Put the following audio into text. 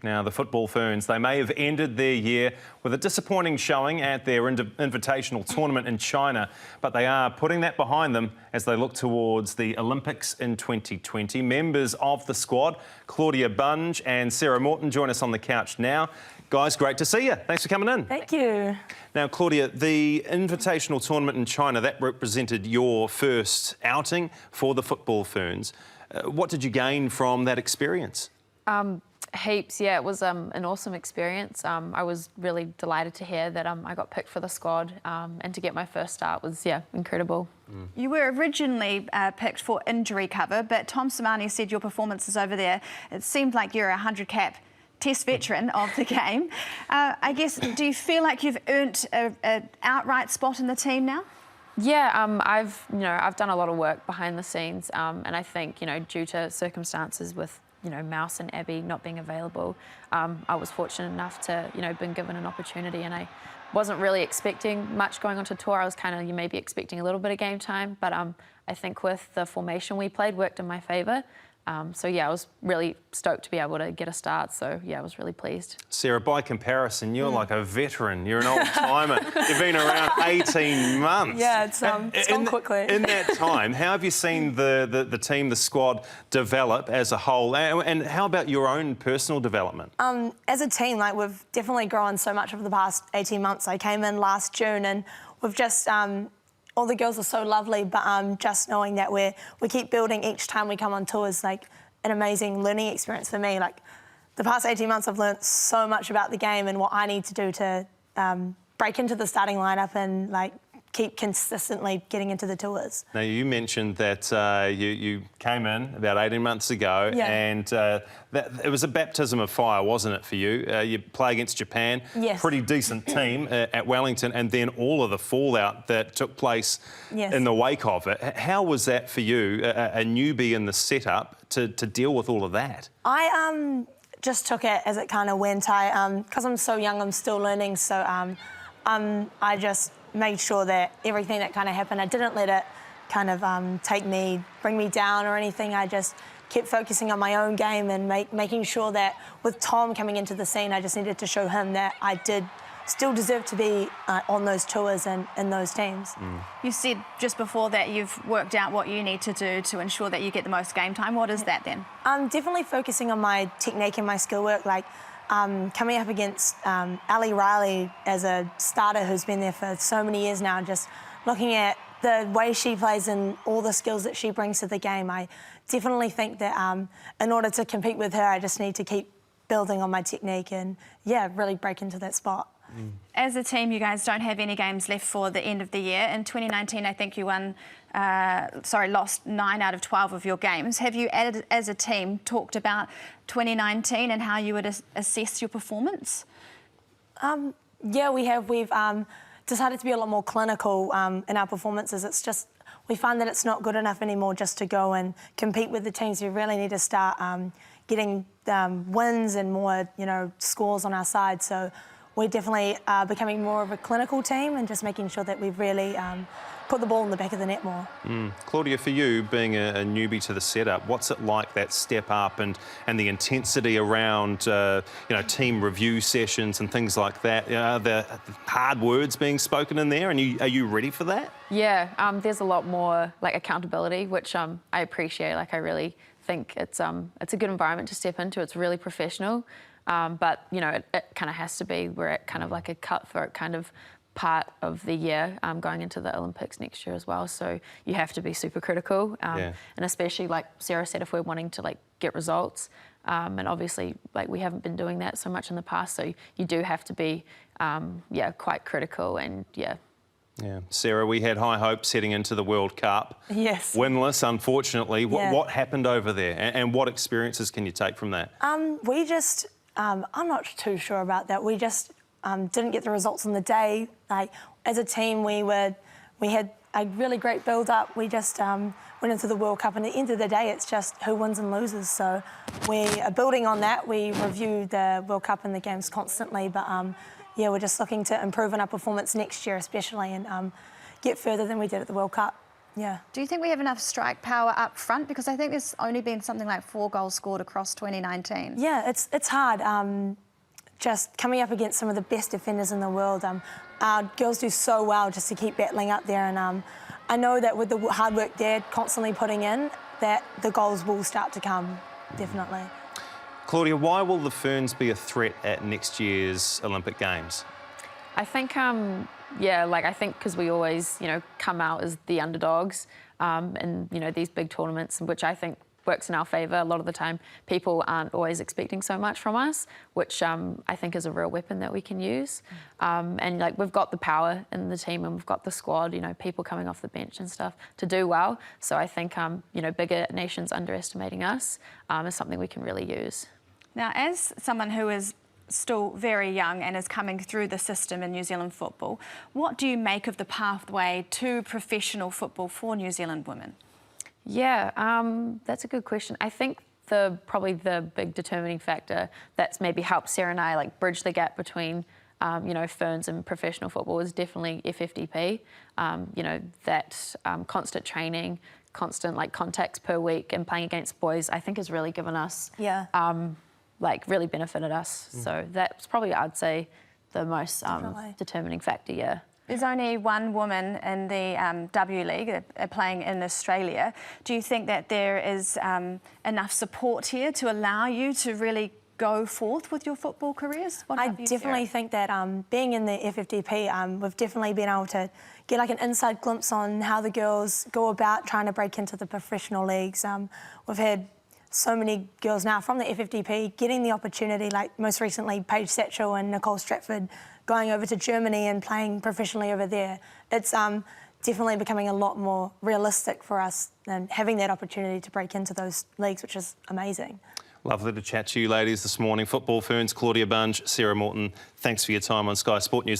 Now, the football Ferns, they may have ended their year with a disappointing showing at their invitational tournament in China, but they are putting that behind them as they look towards the Olympics in 2020. Members of the squad, Claudia Bunge and Sarah Morton, join us on the couch now. Guys, great to see you. Thanks for coming in. Thank you. Now, Claudia, the invitational tournament in China, that represented your first outing for the football Ferns. What did you gain from that experience? Heaps, yeah. It was an awesome experience. I was really delighted to hear that I got picked for the squad, and to get my first start was, incredible. You were originally picked for injury cover, but Tom Samani said your performances over there, it seemed like you're a 100-cap Test veteran of the game. I guess, do you feel like you've earned an outright spot in the team now? Yeah, I've done a lot of work behind the scenes, and I think, due to circumstances with Mouse and Abby not being available, I was fortunate enough to, been given an opportunity, and I wasn't really expecting much going onto tour. I was kind of, maybe expecting a little bit of game time, but I think with the formation we played worked in my favour. So yeah, I was really stoked to be able to get a start. So yeah, I was really pleased. Sarah, by comparison, you're like a veteran. You're an old timer. You've been around 18 months. Yeah, it's gone quickly. In that time, how have you seen the team, the squad, develop as a whole? And how about your own personal development? As a team, we've definitely grown so much over the past 18 months. I came in last June, and we've just all the girls are so lovely, but just knowing that we keep building each time we come on tour is like an amazing learning experience for me. Like the past 18 months, I've learnt so much about the game and what I need to do to break into the starting lineup and keep consistently getting into the tours. Now, you mentioned that you came in about 18 months ago, yeah. And it was a baptism of fire, wasn't it, for you? You play against Japan, yes. Pretty decent team at Wellington, and then all of the fallout that took place yes. in the wake of it. How was that for you, a newbie in the setup, to deal with all of that? I just took it as it kind of went. Because I'm so young, I'm still learning, so I just made sure that everything that kind of happened, I didn't let it kind of bring me down or anything. I just kept focusing on my own game and making sure that with Tom coming into the scene, I just needed to show him that I did still deserve to be on those tours and in those teams. You said just before that you've worked out what you need to do to ensure that you get the most game time. What is that then? I'm definitely focusing on my technique and my skill work. Coming up against Ali Riley as a starter who's been there for so many years now, just looking at the way she plays and all the skills that she brings to the game, I definitely think that in order to compete with her, I just need to keep building on my technique and, yeah, really break into that spot. As a team, you guys don't have any games left for the end of the year. In 2019, I think you lost 9 out of 12 of your games. Have you, as a team, talked about 2019 and how you would assess your performance? Yeah, we have. We've decided to be a lot more clinical in our performances. It's just, we find that it's not good enough anymore just to go and compete with the teams. We really need to start getting wins and more, scores on our side. So we're definitely becoming more of a clinical team and just making sure that we've really put the ball in the back of the net more. Claudia, for you, being a newbie to the setup, what's it like, that step up and the intensity around, team review sessions and things like that? The hard words being spoken in there, and are you ready for that? Yeah, there's a lot more accountability, which I appreciate. I really think it's a good environment to step into. It's really professional. But, it kind of has to be. We're at kind of like a cutthroat kind of part of the year going into the Olympics next year as well. So you have to be super critical. And especially, like Sarah said, if we're wanting to, get results. And obviously, we haven't been doing that so much in the past. So you do have to be, quite critical and, Yeah, Sarah, we had high hopes heading into the World Cup. Yes. Winless, unfortunately. Yeah. What happened over there, and what experiences can you take from that? We just, I'm not too sure about that. We just didn't get the results on the day. As a team, we had a really great build-up. We just went into the World Cup, and at the end of the day, it's just who wins and loses. So we are building on that. We review the World Cup and the games constantly, but yeah, we're just looking to improve on our performance next year, especially, and get further than we did at the World Cup. Yeah. Do you think we have enough strike power up front? Because I think there's only been something like 4 goals scored across 2019. Yeah, it's hard. Just coming up against some of the best defenders in the world. Our girls do so well just to keep battling up there, and I know that with the hard work they're constantly putting in, that the goals will start to come, definitely. Claudia, why will the Ferns be a threat at next year's Olympic Games? I think, I think because we always, come out as the underdogs in, these big tournaments, which I think works in our favour. A lot of the time, people aren't always expecting so much from us, which I think is a real weapon that we can use. And we've got the power in the team, and we've got the squad, people coming off the bench and stuff to do well. So I think, bigger nations underestimating us is something we can really use. Now, as someone who is still very young and is coming through the system in New Zealand football, what do you make of the pathway to professional football for New Zealand women? Yeah, that's a good question. I think probably the big determining factor that's maybe helped Sarah and I bridge the gap between Ferns and professional football is definitely FFDP. That constant training, constant contacts per week and playing against boys, I think has really given us really benefited us. So that's probably, I'd say, the most determining factor, yeah. There's only one woman in the W League playing in Australia. Do you think that there is enough support here to allow you to really go forth with your football careers? I definitely think that being in the FFDP, we've definitely been able to get an inside glimpse on how the girls go about trying to break into the professional leagues. We've had so many girls now from the FFDP getting the opportunity, most recently Paige Satchel and Nicole Stratford going over to Germany and playing professionally over there. It's definitely becoming a lot more realistic for us and having that opportunity to break into those leagues, which is amazing. Lovely to chat to you ladies this morning. Football Ferns, Claudia Bunge, Sarah Morton, thanks for your time on Sky Sport News.